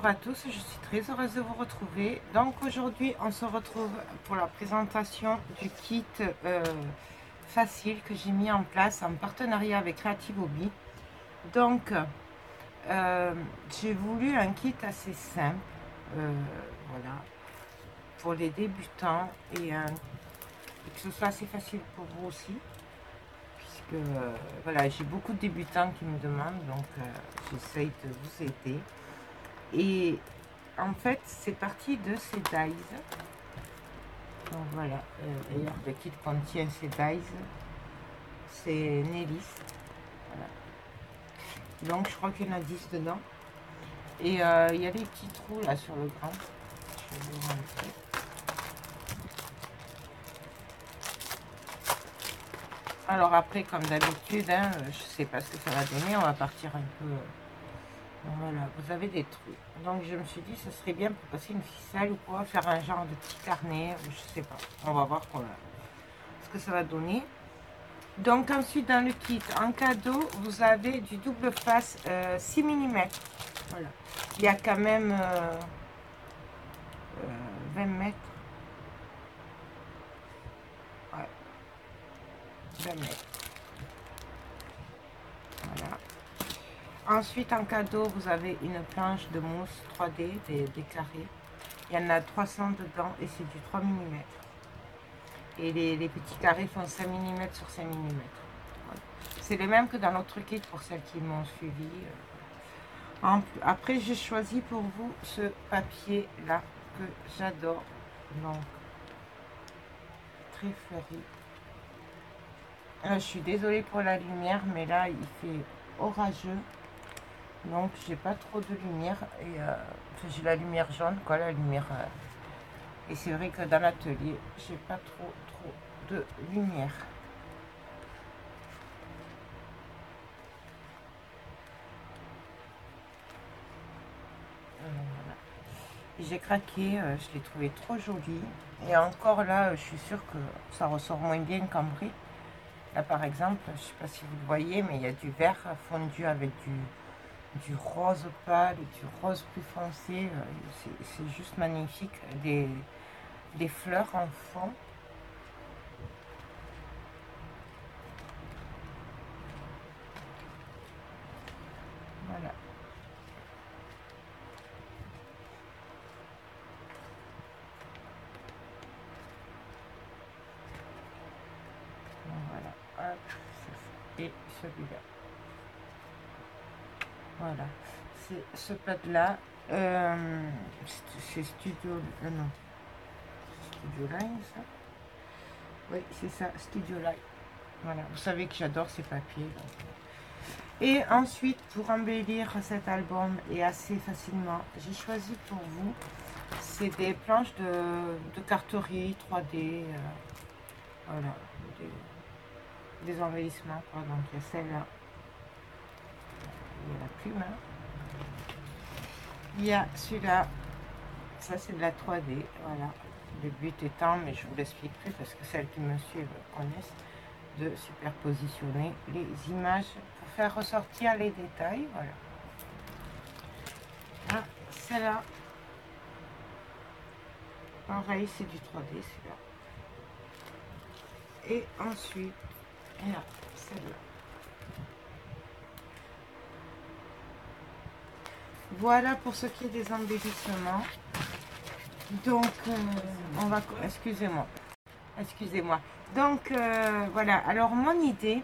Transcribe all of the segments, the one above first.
à tous, je suis très heureuse de vous retrouver. Donc aujourd'hui, on se retrouve pour la présentation du kit facile que j'ai mis en place en partenariat avec Creative Hobby. Donc, j'ai voulu un kit assez simple, voilà, pour les débutants et que ce soit assez facile pour vous aussi. Puisque voilà, j'ai beaucoup de débutants qui me demandent, donc j'essaye de vous aider. Et en fait, c'est parti de ces dies. Donc voilà, d'ailleurs le kit contient ces dies. C'est Nellis. Voilà. Donc je crois qu'il y en a 10 dedans. Et il y a des petits trous là sur le grand. Je vais vous montrer. Alors après, comme d'habitude, hein, je sais pas ce que ça va donner. On va partir un peu. Voilà, vous avez des trous. Donc je me suis dit, ce serait bien pour passer une ficelle ou quoi, faire un genre de petit carnet, je sais pas. On va voir ce que ça va donner. Donc ensuite dans le kit, en cadeau, vous avez du double face 6 mm. Voilà. Il y a quand même 20 mètres. Ouais. 20 mètres. Voilà. Ensuite, en cadeau, vous avez une planche de mousse 3D, des carrés. Il y en a 300 dedans et c'est du 3 mm. Et les petits carrés font 5 mm sur 5 mm. Voilà. C'est les mêmes que dans l'autre kit pour celles qui m'ont suivi. Après, j'ai choisi pour vous ce papier-là que j'adore. Donc, très fleuri. Je suis désolée pour la lumière, mais là, il fait orageux. Donc j'ai pas trop de lumière et enfin, j'ai la lumière jaune, quoi, la lumière. Et c'est vrai que dans l'atelier, j'ai pas trop de lumière. Voilà. J'ai craqué, je l'ai trouvé trop joli. Et encore là, je suis sûre que ça ressort moins bien qu'en bris. Là par exemple, je sais pas si vous le voyez, mais il y a du vert fondu avec du rose pâle et du rose plus foncé. C'est juste magnifique. Des fleurs en fond. Voilà. Voilà. Hop. Et celui-là. Voilà. C'est ce pad-là. C'est Studio... non. Studio Line, ça? Oui, c'est ça, Studio Line. Voilà. Vous savez que j'adore ces papiers. Donc. Et ensuite, pour embellir cet album, et assez facilement, j'ai choisi pour vous, c'est des planches de carterie 3D. Voilà. Des embellissements. Quoi. Donc, il y a celle-là. Il y a la plume. Hein. Il y a celui-là. Ça, c'est de la 3D. Voilà. Le but étant, mais je vous l'expliquerai parce que celles qui me suivent connaissent, de superpositionner les images pour faire ressortir les détails. Voilà. Ah, celle-là. Pareil, c'est du 3D, celui-là. Et ensuite, là, celle-là. Voilà pour ce qui est des embellissements. Donc, on va... Excusez-moi. Donc, voilà. Alors, mon idée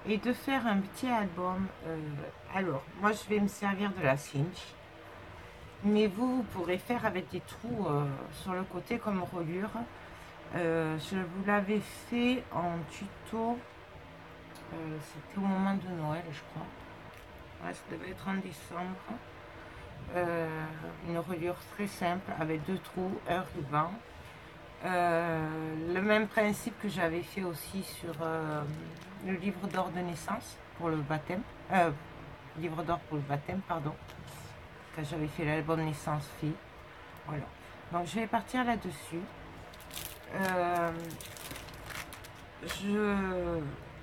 est de faire un petit album. Alors, moi, je vais me servir de la cinch. Mais vous pourrez faire avec des trous sur le côté comme reliure. Je vous l'avais fait en tuto. C'était au moment de Noël, je crois. Ouais, ça devait être en décembre. Une reliure très simple avec 2 trous, un ruban. Le même principe que j'avais fait aussi sur le livre d'or de naissance pour le baptême. Livre d'or pour le baptême, pardon. Quand j'avais fait l'album naissance fille. Voilà. Donc je vais partir là-dessus.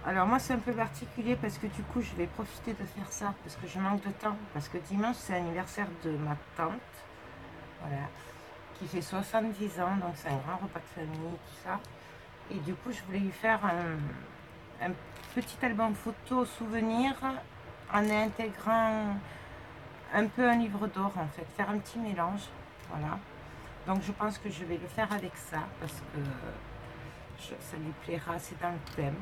Alors moi c'est un peu particulier parce que du coup je vais profiter de faire ça parce que je manque de temps. Parce que dimanche c'est l'anniversaire de ma tante, voilà, qui fait 70 ans, donc c'est un grand repas de famille, tout ça. Et du coup je voulais lui faire un petit album photo souvenir en intégrant un peu un livre d'or en fait, faire un petit mélange, voilà. Donc je pense que je vais le faire avec ça parce que ça lui plaira, c'est dans le thème.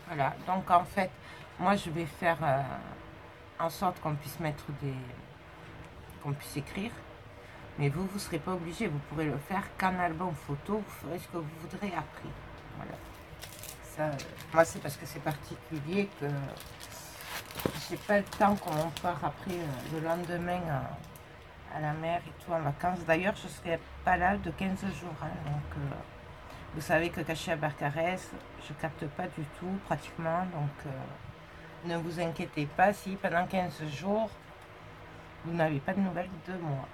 Voilà, donc en fait, moi je vais faire en sorte qu'on puisse mettre qu'on puisse écrire, mais vous, vous ne serez pas obligé, vous pourrez le faire qu'en album photo, vous ferez ce que vous voudrez après. Voilà. Ça, moi c'est parce que c'est particulier que j'ai pas le temps qu'on part après le lendemain à la mer et tout en vacances. D'ailleurs, je serai pas là de 15 jours, hein, donc vous savez que quand je suis à Barcarès, je capte pas du tout pratiquement, donc ne vous inquiétez pas si pendant 15 jours, vous n'avez pas de nouvelles de moi.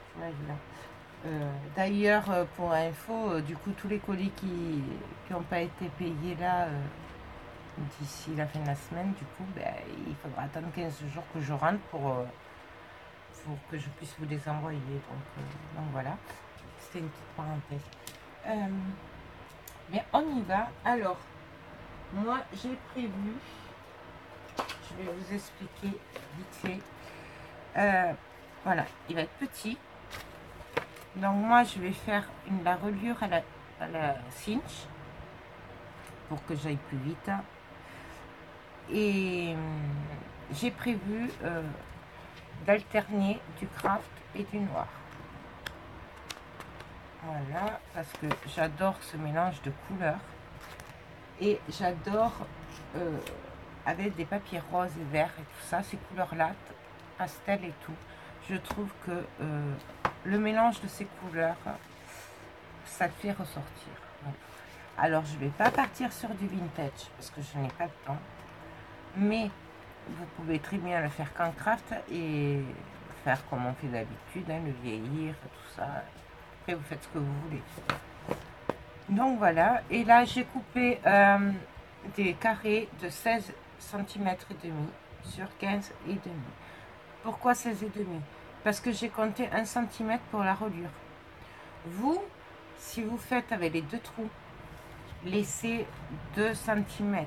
D'ailleurs, pour info, du coup, tous les colis qui n'ont pas été payés là, d'ici la fin de la semaine, du coup, ben, il faudra attendre 15 jours que je rentre pour que je puisse vous les envoyer. Donc voilà, c'était une petite parenthèse. Mais on y va. Alors, moi, j'ai prévu, je vais vous expliquer vite fait. Voilà, il va être petit. Donc moi, je vais faire la reliure à la cinch pour que j'aille plus vite. Et j'ai prévu d'alterner du craft et du noir. Voilà, parce que j'adore ce mélange de couleurs. Et j'adore avec des papiers roses et verts et tout ça, ces couleurs-là, pastel et tout. Je trouve que le mélange de ces couleurs, ça le fait ressortir. Voilà. Alors, je ne vais pas partir sur du vintage parce que je n'ai pas le temps. Mais vous pouvez très bien le faire qu'en craft et faire comme on fait d'habitude, hein, le vieillir, tout ça. Après, vous faites ce que vous voulez. Donc voilà, et là j'ai coupé des carrés de 16 cm et demi sur 15 et demi. Pourquoi 16 et demi? Parce que j'ai compté 1 cm pour la reliure. Vous, si vous faites avec les deux trous, laissez 2 cm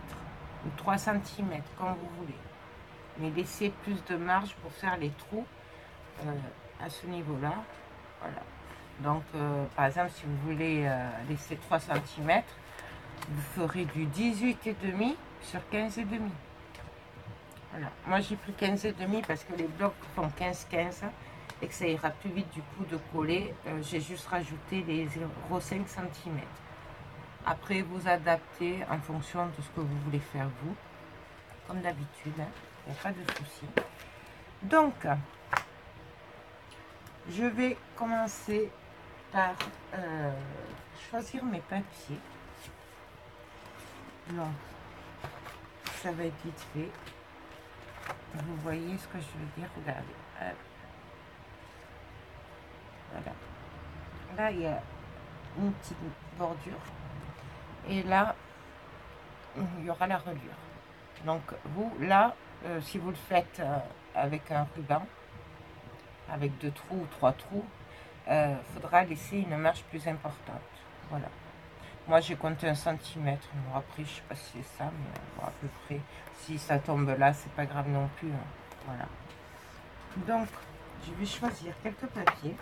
ou 3 cm comme vous voulez. Mais laissez plus de marge pour faire les trous à ce niveau-là. Voilà. Donc, par exemple, si vous voulez laisser 3 cm, vous ferez du 18,5 sur 15,5. Voilà. Moi, j'ai pris 15,5 parce que les blocs font 15-15 et que ça ira plus vite du coup de coller. J'ai juste rajouté les 0,5 cm. Après, vous adaptez en fonction de ce que vous voulez faire vous. Comme d'habitude, hein. Il n'y a pas de souci. Donc, je vais commencer par choisir mes papiers. Donc, ça va être vite fait. Vous voyez ce que je veux dire? Regardez. Voilà. Là, il y a une petite bordure. Et là, il y aura la reliure. Donc, vous, là, si vous le faites avec un ruban, avec 2 trous ou 3 trous, faudra laisser une marge plus importante. Voilà. Moi, j'ai compté 1 cm. Bon, après, je sais pas si c'est ça, mais bon, à peu près. Si ça tombe là, c'est pas grave non plus. Hein. Voilà. Donc, je vais choisir quelques papiers.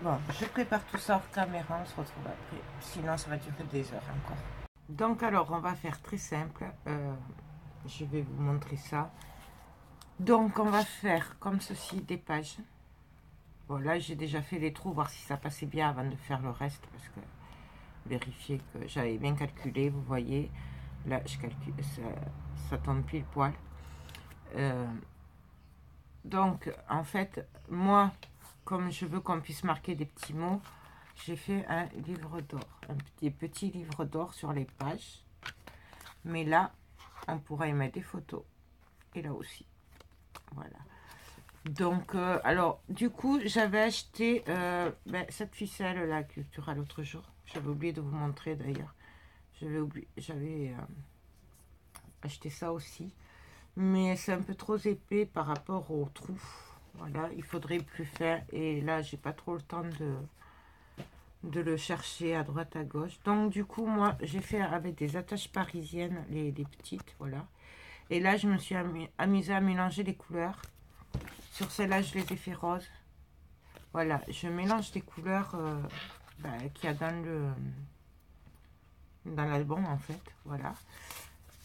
Bon, je prépare tout ça hors caméra, on se retrouve après. Sinon, ça va durer des heures encore. Donc, alors, on va faire très simple. Je vais vous montrer ça. Donc, on va faire comme ceci des pages. Bon, là, j'ai déjà fait les trous, voir si ça passait bien avant de faire le reste, parce que vérifier que j'avais bien calculé, vous voyez. Là, je calcule, ça tombe pile poil. Donc, en fait, moi, comme je veux qu'on puisse marquer des petits mots, j'ai fait un livre d'or, un petit livre d'or sur les pages. Mais là, on pourra y mettre des photos. Et là aussi. Voilà. Donc, alors, du coup, j'avais acheté cette ficelle-là que tu auras l'autre jour. J'avais oublié de vous montrer d'ailleurs. J'avais acheté ça aussi. Mais c'est un peu trop épais par rapport au trou. Voilà, il faudrait plus faire. Et là, j'ai pas trop le temps de le chercher à droite, à gauche. Donc, du coup, moi, j'ai fait avec des attaches parisiennes, les petites, voilà. Et là, je me suis amusée à mélanger les couleurs. Sur celle-là, je les ai fait roses. Voilà, je mélange des couleurs qu'il y a dans l'album, en fait. Voilà.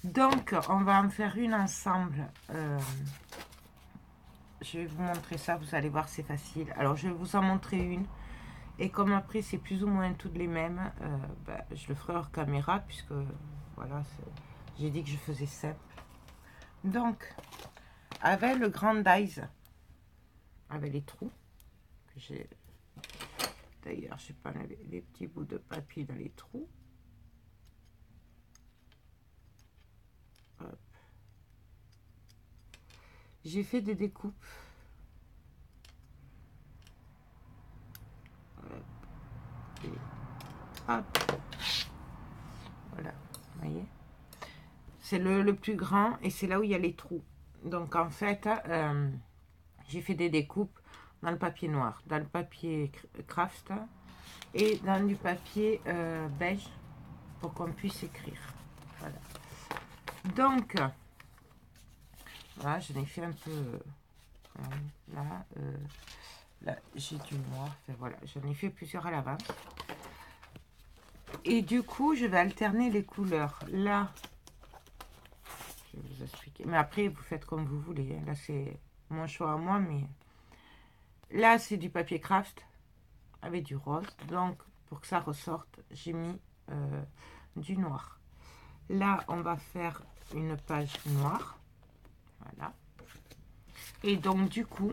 Donc, on va en faire une ensemble. Je vais vous montrer ça, vous allez voir, c'est facile. Alors, je vais vous en montrer une. Et comme après, c'est plus ou moins toutes les mêmes, je le ferai hors caméra, puisque, voilà, j'ai dit que je faisais simple. Donc, avec le grand dies, avec les trous, que j'ai... D'ailleurs, j'ai pas les petits bouts de papier dans les trous. J'ai fait des découpes. Et hop. Voilà, vous voyez. C'est le plus grand et c'est là où il y a les trous. Donc en fait, j'ai fait des découpes dans le papier noir, dans le papier craft et dans du papier beige pour qu'on puisse écrire. Voilà. Donc, voilà, je l'ai fait un peu là. Là, j'ai du noir. Enfin, voilà, j'en ai fait plusieurs à l'avance. Et du coup, je vais alterner les couleurs. Là, je vais vous expliquer. Mais après, vous faites comme vous voulez. Là, c'est mon choix à moi. Mais là, c'est du papier craft avec du rose. Donc, pour que ça ressorte, j'ai mis du noir. Là, on va faire une page noire. Voilà. Et donc, du coup,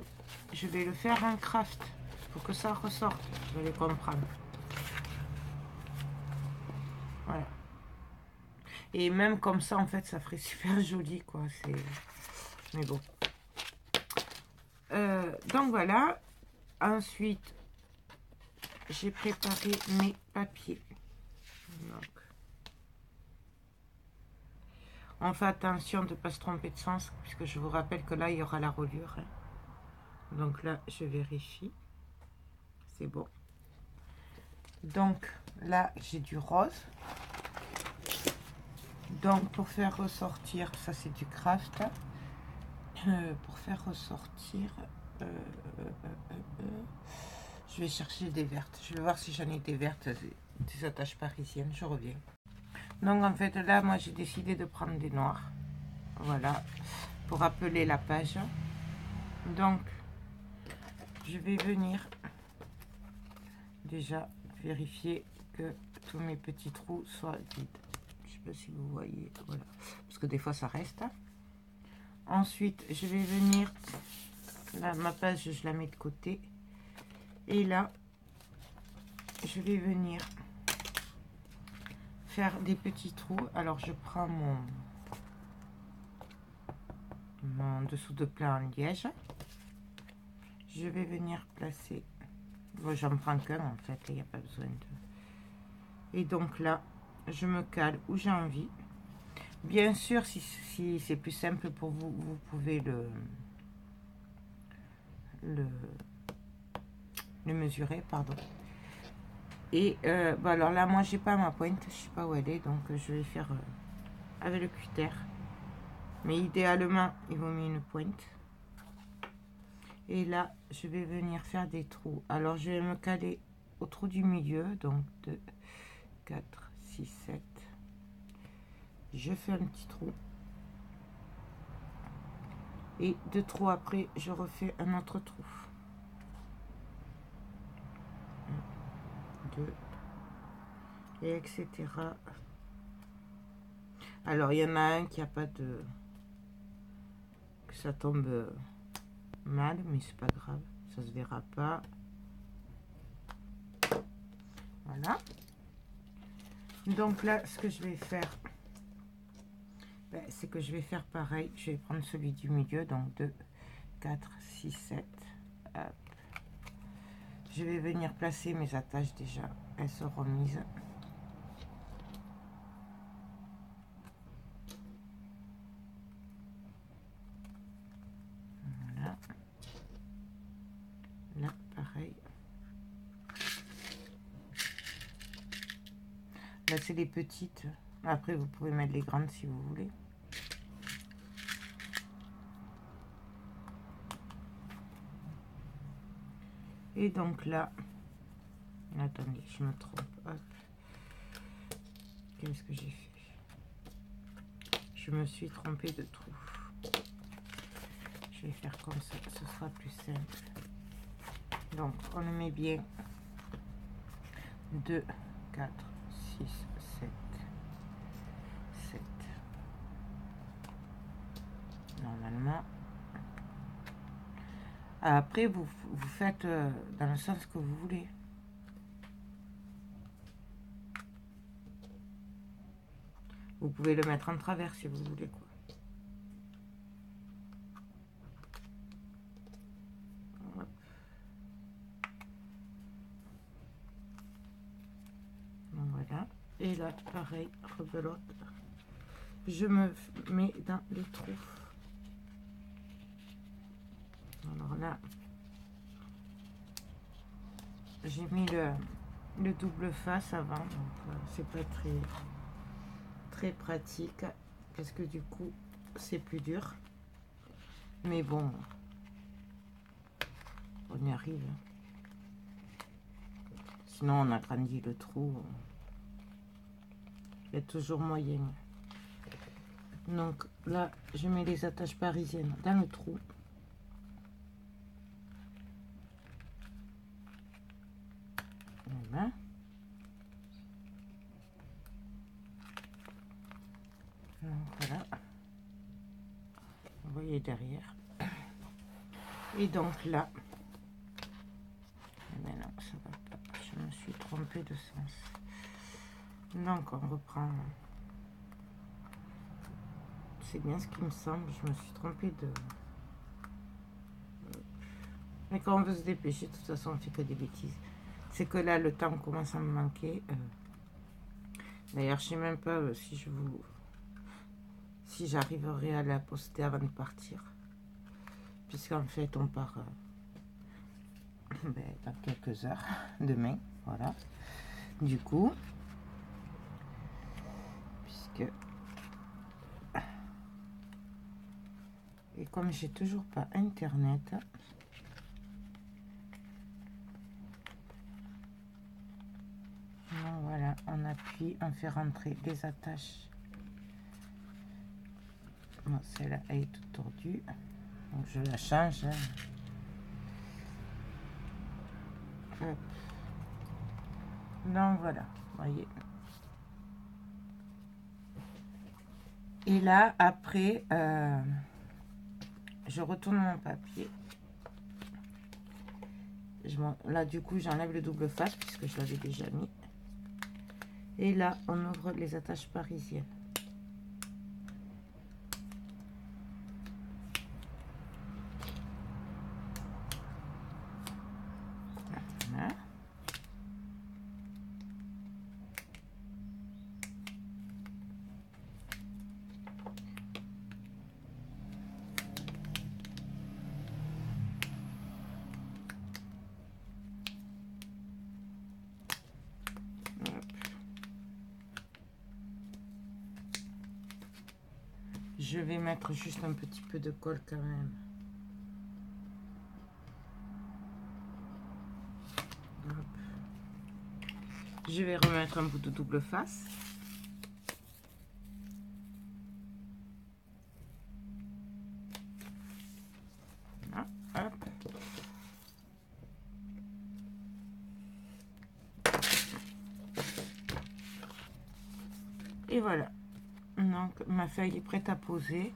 je vais le faire en craft pour que ça ressorte. Vous allez comprendre. Voilà. Et même comme ça, en fait, ça ferait super joli, quoi. Mais bon. Donc, voilà. Ensuite, j'ai préparé mes papiers. Donc, on fait attention de ne pas se tromper de sens, puisque je vous rappelle que là, il y aura la reliure. Hein. Donc là, je vérifie. C'est bon. Donc, là, j'ai du rose. Donc, pour faire ressortir, ça c'est du craft. Pour faire ressortir, je vais chercher des vertes. Je vais voir si j'en ai des vertes, des attaches parisiennes. Je reviens. Donc, en fait, là, moi, j'ai décidé de prendre des noirs. Voilà, pour appeler la page. Donc, je vais venir déjà vérifier que tous mes petits trous soient vides. Je ne sais pas si vous voyez, voilà, parce que des fois ça reste. Ensuite, je vais venir, là, ma page, je la mets de côté. Et là, je vais venir faire des petits trous. Alors, je prends mon dessous de plat en liège. Je vais venir placer, bon, j'en prends qu'un en fait, il n'y a pas besoin de... Et donc là, je me cale où j'ai envie. Bien sûr, si c'est plus simple pour vous, vous pouvez le mesurer, pardon. Et bon, alors là, moi, j'ai pas ma pointe, je sais pas où elle est, donc je vais faire avec le cutter. Mais idéalement, il vaut mieux une pointe. Et là, je vais venir faire des trous. Alors, je vais me caler au trou du milieu, donc 2, 4, 6, 7. Je fais un petit trou. Et 2 trous après, je refais un autre trou. 1, 2, et etc. Alors, il y en a un qui a pas de... que ça tombe mal, mais c'est pas grave. Ça se verra pas. Voilà. Donc là, ce que je vais faire, c'est que je vais faire pareil. Je vais prendre celui du milieu, donc 2, 4, 6, 7. Hop. Je vais venir placer mes attaches déjà. Elles seront mises. Voilà. Là, pareil. Là, c'est les petites. Après, vous pouvez mettre les grandes si vous voulez. Et donc là, attendez, je me trompe. Hop. Qu'est-ce que j'ai fait? Je me suis trompée de trou. Je vais faire comme ça, ce sera plus simple. Donc, on le met bien. 2, 4, 6, 7, 7. Normalement. Après, vous faites dans le sens que vous voulez. Vous pouvez le mettre en travers si vous voulez, quoi. Hop. Donc voilà. Et là, pareil, rebelote. Je me mets dans les trous. Alors là, j'ai mis le double face avant, donc c'est pas très pratique parce que du coup c'est plus dur, mais bon, on y arrive. Sinon on agrandit le trou, il y a toujours moyen. Donc là je mets les attaches parisiennes dans le trou. Voilà. Donc voilà, vous voyez derrière. Et donc là, mais non, ça va pas, je me suis trompée de sens. Donc on reprend, c'est bien ce qui me semble, je me suis trompée de... Mais quand on veut se dépêcher, de toute façon on fait que des bêtises. C'est que là le temps commence à me manquer. D'ailleurs je sais même pas si j'arriverai à la poster avant de partir, puisqu'en fait on part dans quelques heures, demain, voilà. Du coup, puisque et comme j'ai toujours pas internet, donc voilà, on appuie, on fait rentrer les attaches. Bon, celle-là elle est toute tordue, donc je la change. Hop. Donc voilà, voyez. Et là après je retourne mon papier. Là du coup j'enlève le double face puisque je l'avais déjà mis. Et là on ouvre les attaches parisiennes. Voilà. Je vais mettre juste un petit peu de colle quand même. Hop. Je vais remettre un bout de double face. Voilà. Hop. Et voilà. Donc ma feuille est prête à poser.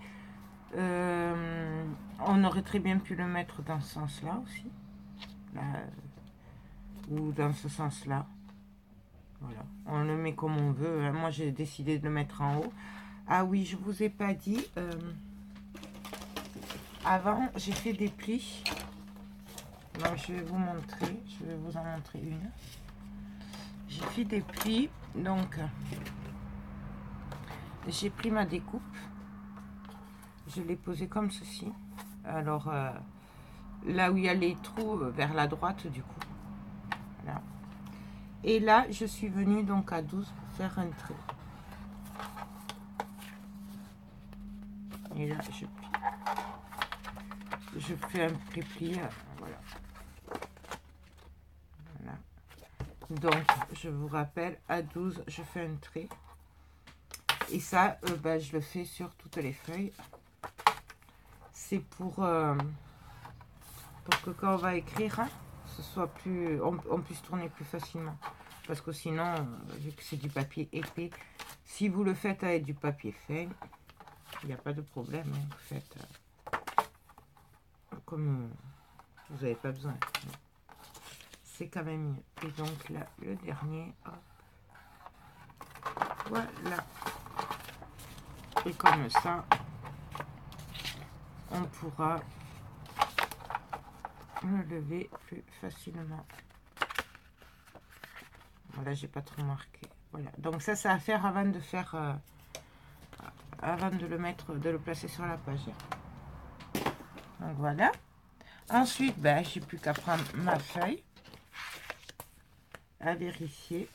On aurait très bien pu le mettre dans ce sens là aussi, là, ou dans ce sens là. Voilà, on le met comme on veut. Moi j'ai décidé de le mettre en haut. Ah oui, je vous ai pas dit, avant, j'ai fait des plis. Donc, je vais vous montrer. Je vais vous en montrer une. J'ai fait des plis. Donc, j'ai pris ma découpe. Je l'ai posée comme ceci. Alors, là où il y a les trous, vers la droite, du coup. Voilà. Et là, je suis venue donc à 12 pour faire un trait. Et là, je fais un pli, voilà. Voilà. Donc, je vous rappelle, à 12, je fais un trait. Et ça, je le fais sur toutes les feuilles. C'est pour que quand on va écrire, hein, ce soit plus, on puisse tourner plus facilement. Parce que sinon, vu que c'est du papier épais, si vous le faites avec du papier fin, il n'y a pas de problème. Hein, vous faites comme vous n'avez pas besoin. C'est quand même mieux. Et donc là, le dernier, hop, voilà. Et comme ça, on pourra le lever plus facilement. Voilà, j'ai pas trop marqué. Voilà. Donc ça, c'est à faire avant de faire, avant de le mettre, de le placer sur la page. Donc voilà. Ensuite, j'ai plus qu'à prendre ma feuille, à vérifier.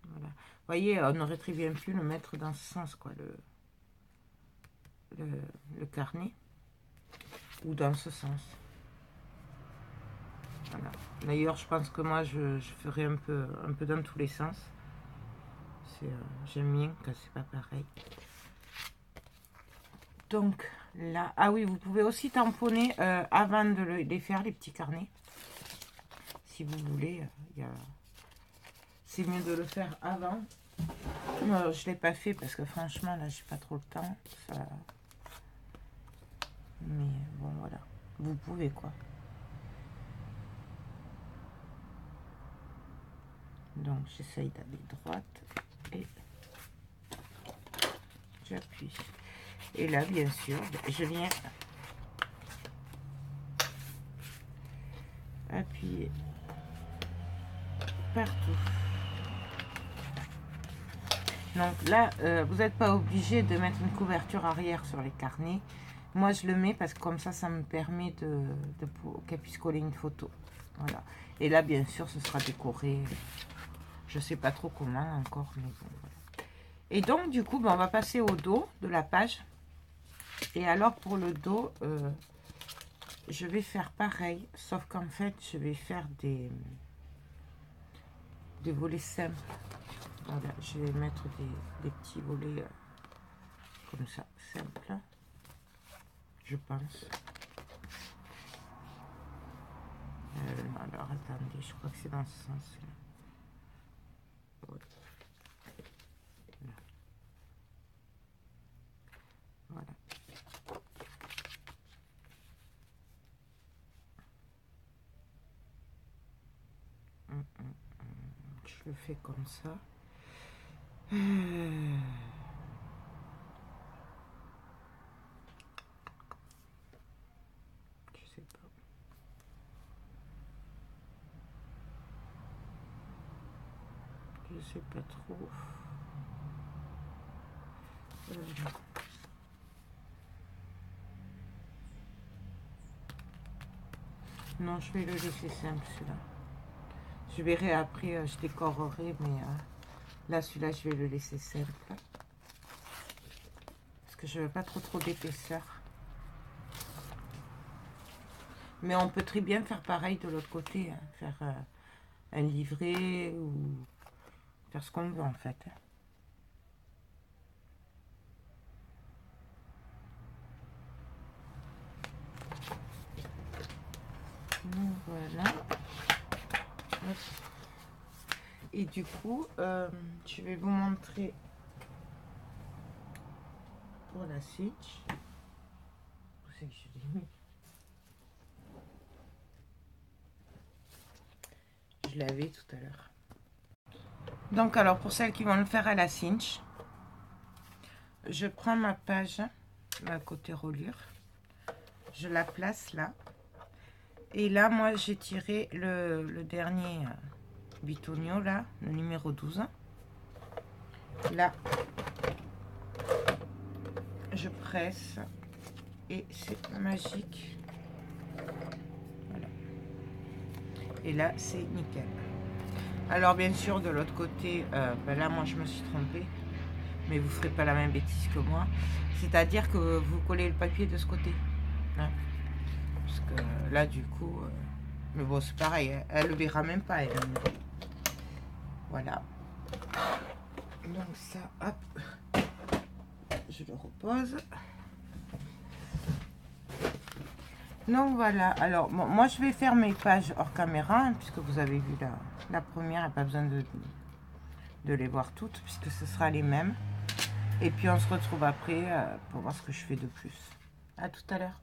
Voilà. Vous voyez, on aurait très bien pu le mettre dans ce sens, quoi, le carnet, ou dans ce sens. Voilà. D'ailleurs, je pense que moi, je ferai un peu dans tous les sens. J'aime bien quand c'est pas pareil. Donc là, ah oui, vous pouvez aussi tamponner avant de les faire, les petits carnets. Si vous voulez, c'est mieux de le faire avant. Moi, je l'ai pas fait parce que franchement, là, j'ai pas trop le temps. Ça... Mais bon, voilà. Vous pouvez, quoi. Donc, j'essaye d'aller droite et j'appuie. Et là, bien sûr, je viens appuyer partout. Donc là, vous n'êtes pas obligé de mettre une couverture arrière sur les carnets. Moi, je le mets parce que comme ça me permet qu'elle puisse coller une photo. Voilà. Et là, bien sûr, ce sera décoré. Je sais pas trop comment encore, mais bon, voilà. Et donc, du coup, on va passer au dos de la page. Et alors, pour le dos, je vais faire pareil, sauf qu'en fait, je vais faire des volets simples. Voilà, je vais mettre des petits volets comme ça, simples, je pense. Alors, attendez, je crois que c'est dans ce sens-là. Voilà. Je le fais comme ça. Je sais pas. Je sais pas trop. Non, je vais le laisser simple, celui-là. Je verrai après, je décorerai, mais là, celui-là, je vais le laisser simple. Parce que je veux pas trop d'épaisseur. Mais on peut très bien faire pareil de l'autre côté. Hein, faire un livret ou faire ce qu'on veut, en fait. Donc, voilà. Hop. Et du coup, je vais vous montrer pour la switch. Où c'est que je l'ai mis? Je l'avais tout à l'heure. Donc, alors, pour celles qui vont le faire à la cinch, je prends ma page côté reliure. Je la place là. Et là, moi, j'ai tiré le dernier bitonio, là, le numéro 12. Là, je presse et c'est magique. Voilà. Et là, c'est nickel. Alors, bien sûr, de l'autre côté, ben là, moi, je me suis trompée. Mais vous ne ferez pas la même bêtise que moi. C'est-à-dire que vous collez le papier de ce côté. Hein, parce que là, du coup... mais bon, c'est pareil, elle le verra même pas, elle. Voilà. Donc ça, hop, je le repose. Donc voilà, alors bon, moi je vais faire mes pages hors caméra, hein, puisque vous avez vu la première, il n'y a pas besoin de les voir toutes, puisque ce sera les mêmes. Et puis on se retrouve après pour voir ce que je fais de plus. À tout à l'heure.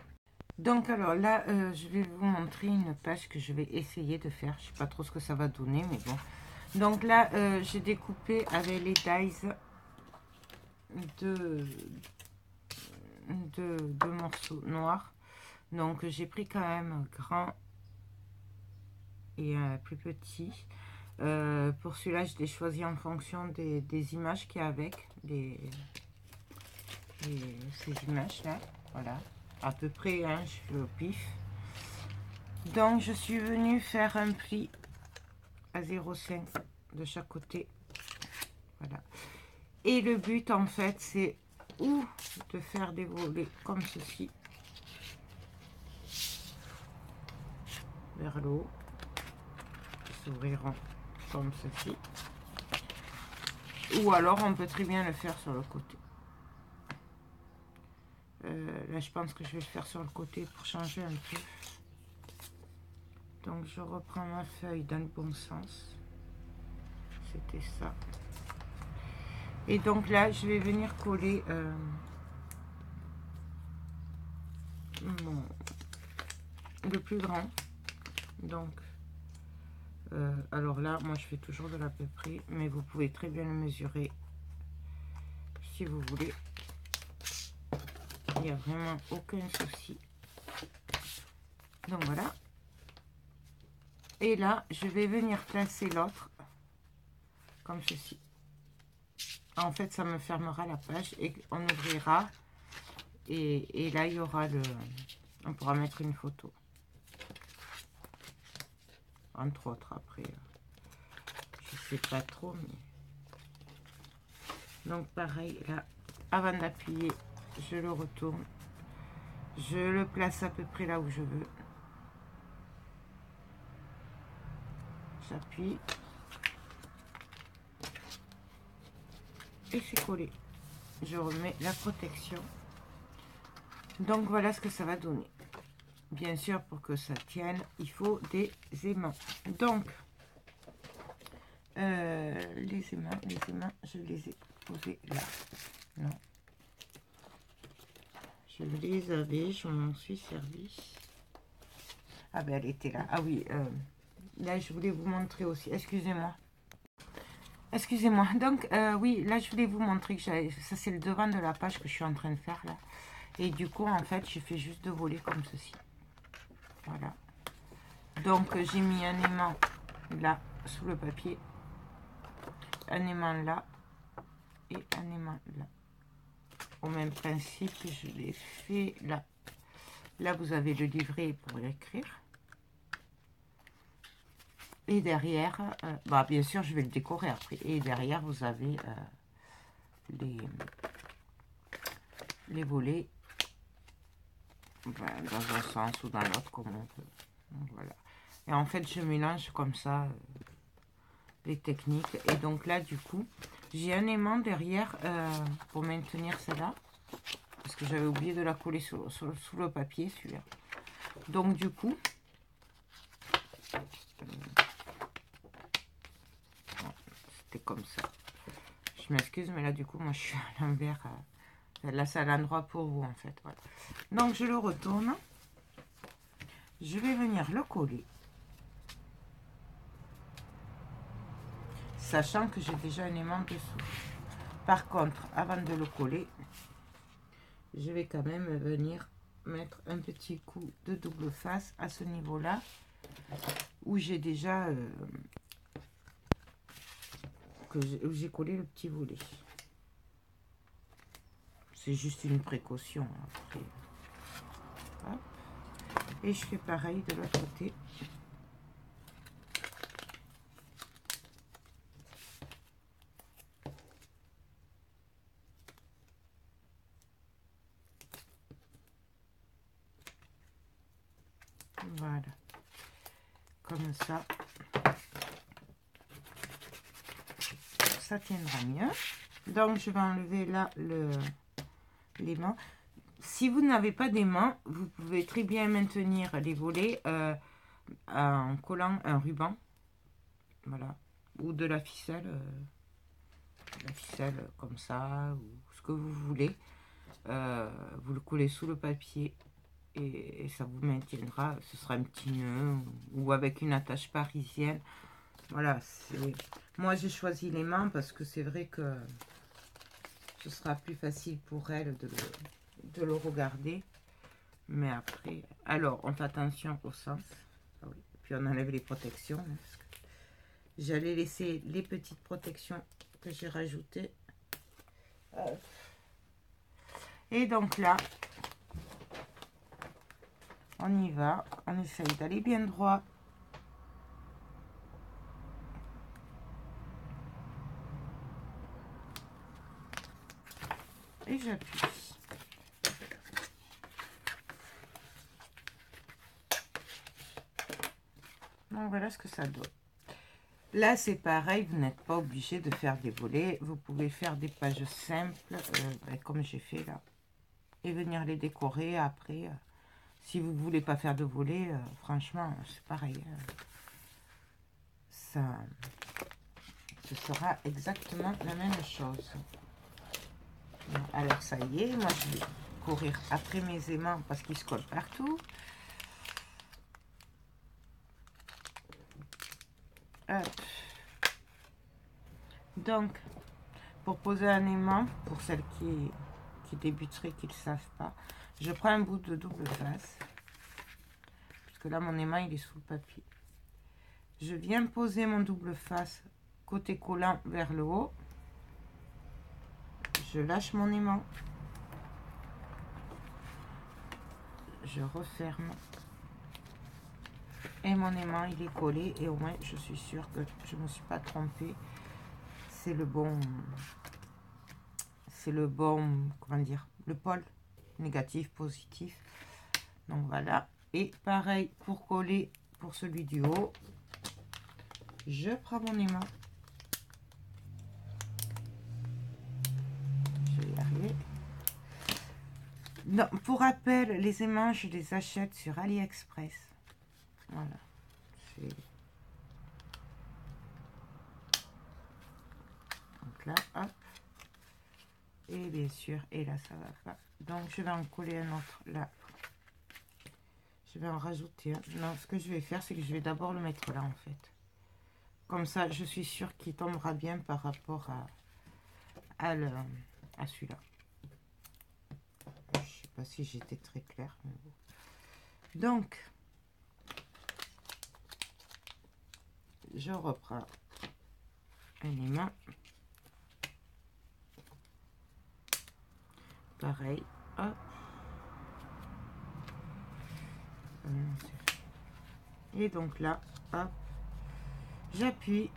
Donc alors là, je vais vous montrer une page que je vais essayer de faire. Je ne sais pas trop ce que ça va donner, mais bon. Donc là, j'ai découpé avec les dies de morceaux noirs. Donc j'ai pris quand même grand et plus petit. Pour celui-là, je l'ai choisi en fonction des images qu'il y a avec ces images-là. Voilà, à peu près, hein, je fais au pif. Donc je suis venue faire un pli à 0,5 de chaque côté. Voilà. Et le but, en fait, c'est ou de faire des volets comme ceci, vers le haut, qui s'ouvriront comme ceci. Ou alors, on peut très bien le faire sur le côté. Là, je pense que je vais le faire sur le côté pour changer un peu. Donc, je reprends ma feuille dans le bon sens. C'était ça. Et donc là, je vais venir coller le plus grand. Donc, alors là, moi, je fais toujours de l'à peu près, mais vous pouvez très bien le mesurer si vous voulez. Il n'y a vraiment aucun souci. Donc voilà. Et là, je vais venir placer l'autre comme ceci. En fait, ça me fermera la page et on ouvrira. Et là, il y aura le... On pourra mettre une photo. Entre autres, après. Je sais pas trop, mais... Donc, pareil, là, avant d'appuyer, je le retourne. Je le place à peu près là où je veux. J'appuie. Et c'est collé. Je remets la protection. Donc voilà ce que ça va donner. Bien sûr, pour que ça tienne, il faut des aimants. Donc, les aimants, je les ai posés là. Non. Je les avais, je m'en suis servi. Ah ben elle était là. Ah oui, là je voulais vous montrer aussi. Excusez-moi. Excusez-moi. Donc, oui, là je voulais vous montrer que ça c'est le devant de la page que je suis en train de faire là. Et du coup, en fait, je fais juste 2 volets comme ceci. Voilà. Donc, j'ai mis un aimant là, sous le papier. Un aimant là. Et un aimant là. Au même principe, je l'ai fait là. Là, vous avez le livret pour l'écrire. Et derrière, bah, bien sûr, je vais le décorer après. Et derrière, vous avez les volets. Ben, dans un sens ou dans l'autre, comme on peut. Donc, voilà. Et en fait, je mélange comme ça les techniques. Et donc là, du coup, j'ai un aimant derrière pour maintenir celle-là. Parce que j'avais oublié de la coller sous le papier, celui-là. Donc, du coup, c'était comme ça. Je m'excuse, mais là, du coup, moi, je suis à l'envers. Là, c'est à l'endroit pour vous, en fait. Voilà. Donc, je le retourne. Je vais venir le coller. Sachant que j'ai déjà un aimant dessous. Par contre, avant de le coller, je vais quand même venir mettre un petit coup de double face à ce niveau-là, où j'ai déjà où j'ai collé le petit volet. C'est juste une précaution après. Hop. Et je fais pareil de l'autre côté. Voilà. Comme ça. Ça tiendra mieux. Donc je vais enlever là l'aimant. Si vous n'avez pas d'aimant, vous pouvez très bien maintenir les volets en collant un ruban. Voilà. Ou de la ficelle. La ficelle comme ça, ou ce que vous voulez. Vous le collez sous le papier et ça vous maintiendra. Ce sera un petit nœud ou avec une attache parisienne. Voilà. Moi j'ai choisi l'aimant parce que c'est vrai que ce sera plus facile pour elle de le regarder. Mais après, alors on fait attention au sens. Ah oui. Puis on enlève les protections. Hein, j'allais laisser les petites protections que j'ai rajoutées. Et donc là, on y va. On essaye d'aller bien droit. Et j'appuie. Donc voilà ce que ça donne. Là c'est pareil, vous n'êtes pas obligé de faire des volets. Vous pouvez faire des pages simples, comme j'ai fait là. Et venir les décorer après. Si vous ne voulez pas faire de volets, franchement c'est pareil. Ça, ce sera exactement la même chose. Alors ça y est, moi je vais courir après mes aimants parce qu'ils se collent partout. Hop. Donc, pour poser un aimant, pour celles qui débuteraient, qui ne le savent pas, je prends un bout de double face. Parce que là, mon aimant, il est sous le papier. Je viens poser mon double face côté collant vers le haut. Je lâche mon aimant. Je referme. Et mon aimant, il est collé. Et au moins, je suis sûre que je ne me suis pas trompée. C'est le bon... C'est le bon... Comment dire? Le pôle négatif, positif. Donc voilà. Et pareil pour coller pour celui du haut. Je prends mon aimant. Je vais y arriver. Non, pour rappel, les aimants, je les achète sur AliExpress. Voilà. Donc là, hop. Et bien sûr, et là, ça va pas. Donc, je vais en coller un autre là. Je vais en rajouter un. Non, ce que je vais faire, c'est que je vais d'abord le mettre là, en fait. Comme ça, je suis sûre qu'il tombera bien par rapport à celui-là. Je ne sais pas si j'étais très claire. Mais bon. Donc, je reprends un aimant. Pareil. Hop. Et donc là, hop, j'appuie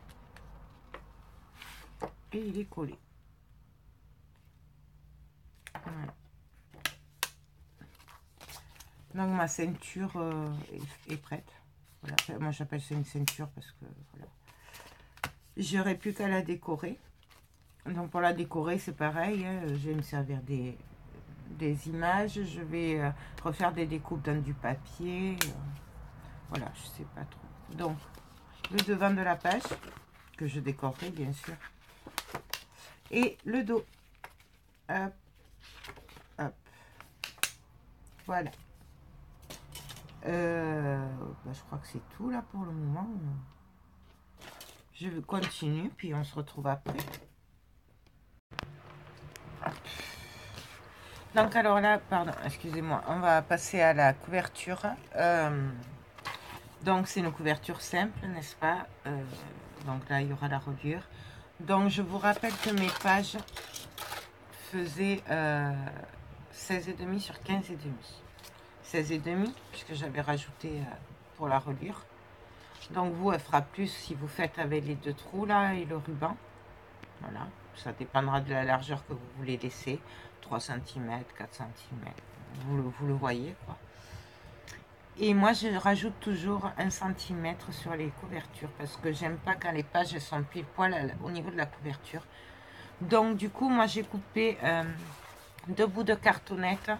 et il est collé. Voilà. Donc ma ceinture est prête. Voilà. Enfin, moi j'appelle ça une ceinture parce que voilà. J'aurais plus qu'à la décorer. Donc pour la décorer c'est pareil. Hein, je vais me servir des images. Je vais refaire des découpes dans du papier. Voilà, je sais pas trop. Donc le devant de la page que je décorerai bien sûr. Et le dos. Hop, hop. Voilà. Je crois que c'est tout là pour le moment. Je continue, puis on se retrouve après. Donc alors là, pardon, excusez-moi, on va passer à la couverture. Donc c'est une couverture simple, n'est-ce pas? Donc là, il y aura la reliure. Donc je vous rappelle que mes pages faisaient 16,5 sur 15,5. 16,5 puisque j'avais rajouté pour la reliure. Donc vous, elle fera plus si vous faites avec les 2 trous là et le ruban. Voilà, ça dépendra de la largeur que vous voulez laisser. 3 cm, 4 cm, vous le voyez quoi. Et moi je rajoute toujours 1 cm sur les couvertures parce que j'aime pas quand les pages sont pile poil au niveau de la couverture. Donc du coup moi j'ai coupé 2 bouts de cartonnette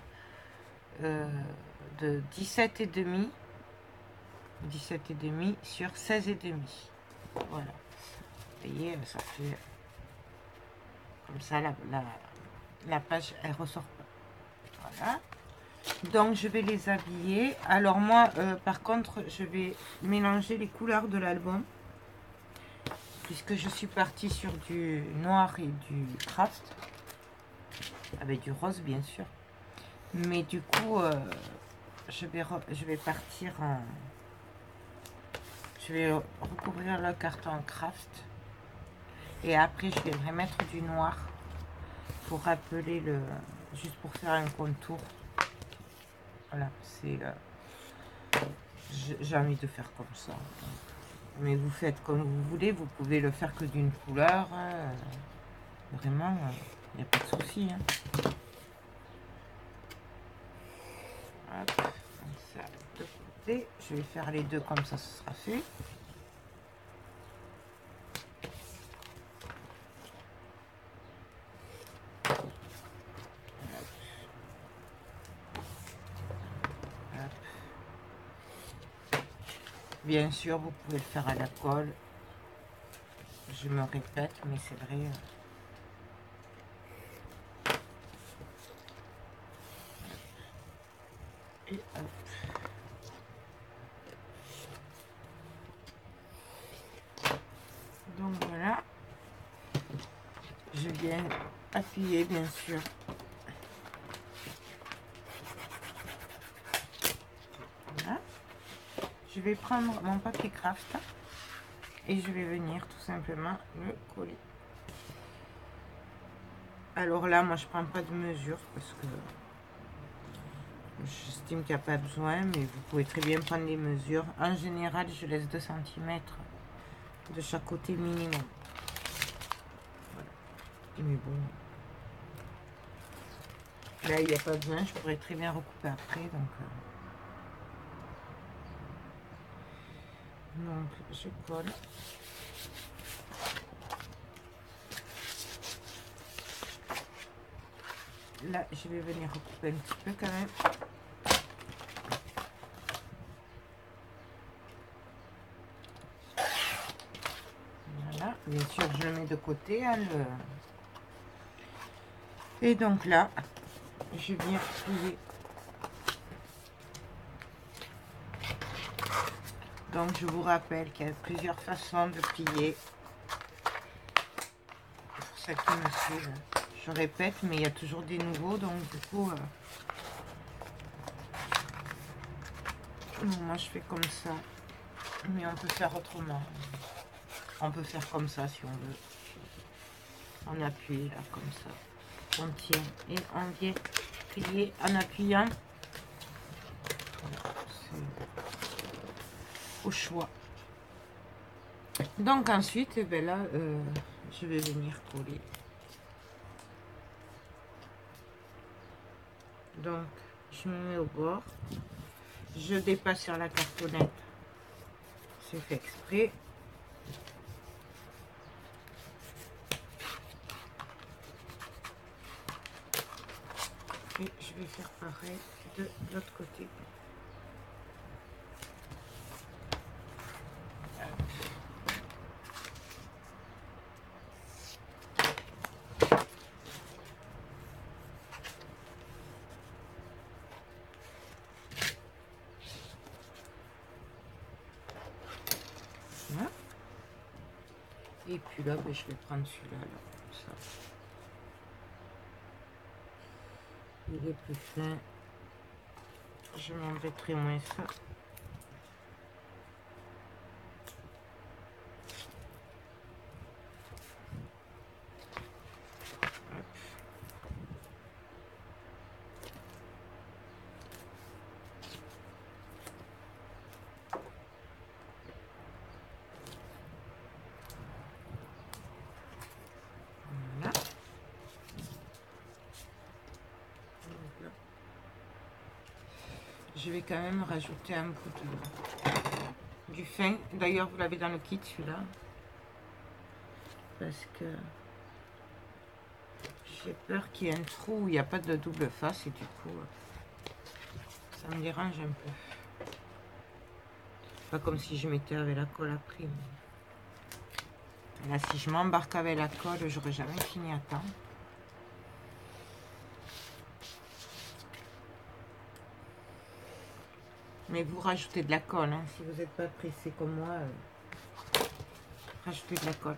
de 17,5 sur 16,5. Voilà, vous voyez, ça fait comme ça, la page elle ressort pas. Voilà, donc je vais les habiller. Alors moi par contre je vais mélanger les couleurs de l'album puisque je suis partie sur du noir et du craft avec du rose bien sûr, mais du coup je vais partir en... Je vais recouvrir le carton craft et après je vais remettre du noir pour rappeler le... juste pour faire un contour. Voilà, c'est... j'ai envie de faire comme ça. Mais vous faites comme vous voulez, vous pouvez le faire que d'une couleur. Vraiment, il n'y a pas de souci. Hein. Hop, comme ça, de côté. Je vais faire les deux comme ça, ce sera fait. Bien sûr, vous pouvez le faire à la colle. Je me répète, mais c'est vrai. Et hop. Donc voilà. Je viens appuyer, bien sûr. Voilà. Je vais prendre mon papier craft et je vais venir tout simplement le coller. Alors là, moi, je prends pas de mesure parce que j'estime qu'il n'y a pas besoin, mais vous pouvez très bien prendre les mesures. En général, je laisse 2 cm de chaque côté minimum. Voilà. Mais bon, là, il n'y a pas besoin. Je pourrais très bien recouper après. Donc je colle. Là, je vais venir recouper un petit peu quand même. Voilà, bien sûr, je le mets de côté. Hein, Et donc là, je viens plier. Donc, je vous rappelle qu'il y a plusieurs façons de plier. Pour ceux qui me suivent, je répète, mais il y a toujours des nouveaux, donc du coup... moi, je fais comme ça. Mais on peut faire autrement. On peut faire comme ça si on veut. On appuie là, comme ça. On tient et on vient plier en appuyant. Au choix. Donc ensuite, eh bien là, je vais venir coller. Donc, je me mets au bord. Je dépasse sur la cartonnette. C'est fait exprès. Et je vais faire pareil de l'autre côté. Voilà. Et puis là, ben, je vais prendre celui-là, comme ça. il est plus fin. Je m'embêterai moins ça. Je vais quand même rajouter un bout du fin. D'ailleurs, vous l'avez dans le kit, celui-là. Parce que j'ai peur qu'il y ait un trou où il n'y a pas de double face. Et du coup, ça me dérange un peu. Pas comme si je mettais avec la colle après. Mais là, si je m'embarque avec la colle, j'aurais jamais fini à temps. Mais vous rajoutez de la colle, hein. Si vous n'êtes pas pressé comme moi, rajoutez de la colle.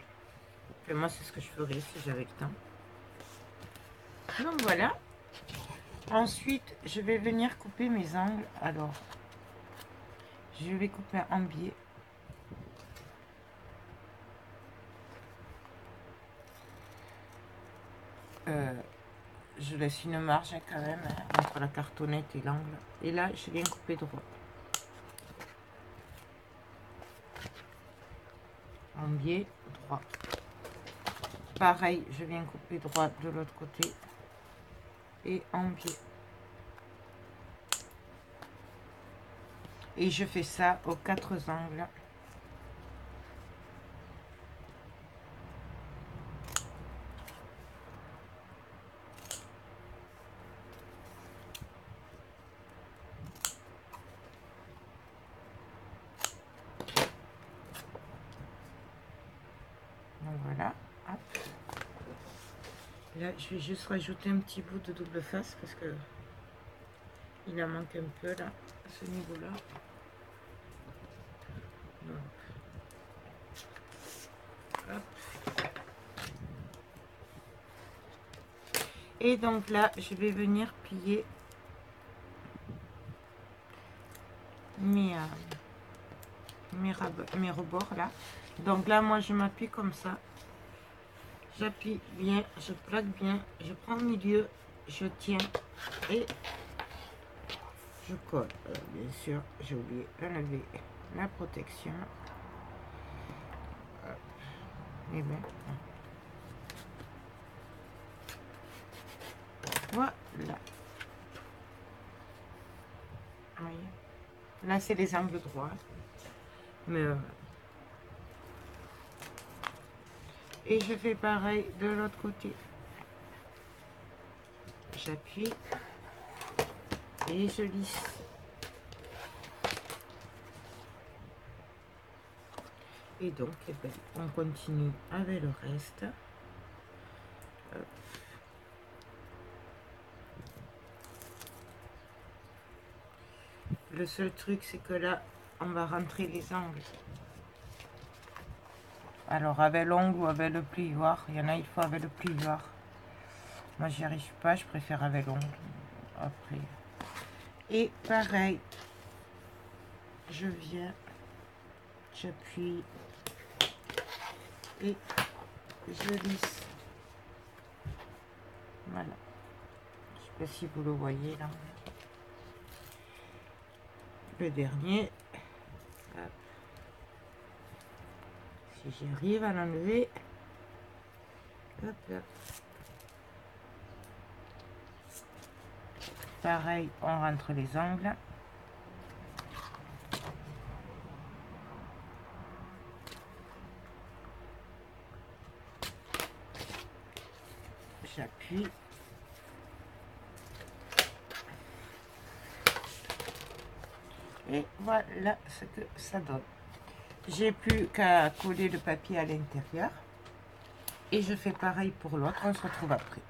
Et moi, c'est ce que je ferais si j'avais le temps. Donc voilà. Ensuite, je vais venir couper mes angles. Alors, je vais couper en biais. Je laisse une marge quand même entre la cartonnette et l'angle. Et là, je viens couper droit. En biais, droit. Pareil, je viens couper droit de l'autre côté. Et en biais. Et je fais ça aux 4 angles. Donc voilà. Hop. Là, je vais juste rajouter un petit bout de double face parce que il en manque un peu là, à ce niveau-là. Et donc là, je vais venir plier mes rebords là. Donc là, moi, je m'appuie comme ça. J'appuie bien, je plaque bien, je prends le milieu, je tiens et je colle. Bien sûr, j'ai oublié d'enlever la protection. Et bien, voilà. Oui. Là, c'est les angles droits. Mais et je fais pareil de l'autre côté. J'appuie et je lisse. Et donc, eh ben, on continue avec le reste. Hop. Le seul truc, c'est que là, on va rentrer les angles. Alors, avec l'ongle ou avec le plioir, il y en a, il faut avec le plioir. Moi, j'y arrive pas, je préfère avec l'ongle. Après. Et pareil, je viens, j'appuie et je lisse. Voilà. Je sais pas si vous le voyez là. Le dernier. Hop. Si j'arrive à l'enlever. Hop là. Pareil, on rentre les angles. J'appuie. Et voilà ce que ça donne. J'ai plus qu'à coller le papier à l'intérieur. Et je fais pareil pour l'autre. On se retrouve après.